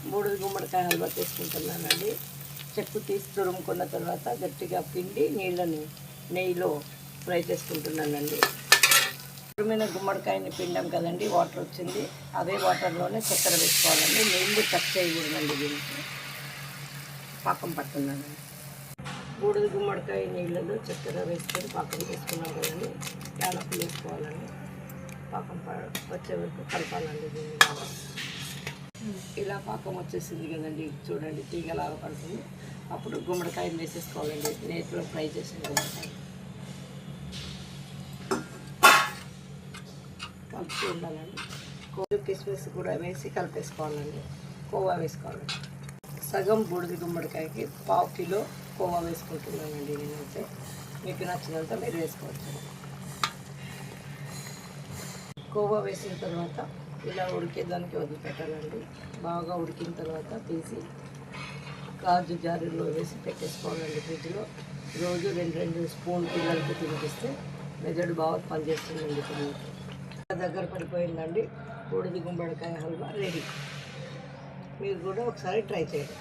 బూడిద గుమ్మడికాయ హల్వా చేసుకుంటున్నానండి. చెక్కు తీసి తురుముకున్న తర్వాత గట్టిగా పిండి నీళ్ళని నెయ్యిలో ఫ్రై చేసుకుంటున్నానండి. తురిమిన గుమ్మడికాయని పిండాం కదండి, వాటర్ వచ్చింది. అదే వాటర్లోనే చక్కెర వేసుకోవాలండి. నీళ్ళు కట్ చేయకూడదండి. దీనికి పాకం పట్టున్నానండి. బూడిద గుమ్మడికాయ నీళ్ళలో చక్కెర వేసుకొని పాకం వేసుకున్నాం కదండి. యాలకులు వేసుకోవాలండి. పాకం వచ్చే వరకు కలపాలండి. దీన్ని ఇలా పాకం వచ్చేసింది కదండి, చూడండి తీగలాగా పడుతుంది. అప్పుడు గుమ్మడికాయని వేసేసుకోవాలండి. నేతిలో ఫ్రై చేసిన గుమ్మడికాయ కలుపుతూ ఉండాలండి. కోవా కిస్మిస్ కూడా వేసి కలిపేసుకోవాలండి. కోవా వేసుకోవాలండి. సగం బూడిద గుమ్మడికాయకి 1/2 కిలో కోవా వేసుకుంటున్నానండి నేనైతే. మీకు నచ్చినంత మీరు వేసుకోవచ్చు. కోవా వేసిన తర్వాత ఇలా ఉడికేదానికి వదిలిపెట్టాలండి. బాగా ఉడికిన తర్వాత తీసి గాజు జారులో వేసి పెట్టేసుకోవాలండి. ఫ్రిడ్జ్లో రోజు 2 స్పూన్ పిల్లలకి తినిపిస్తే మెదడు బాగా పనిచేస్తుందండి. పిల్లలకి దగ్గర పడిపోయిందండి. బూడిద గుమ్మడికాయ హల్వా రెడీ. మీరు కూడా ఒకసారి ట్రై చేయండి.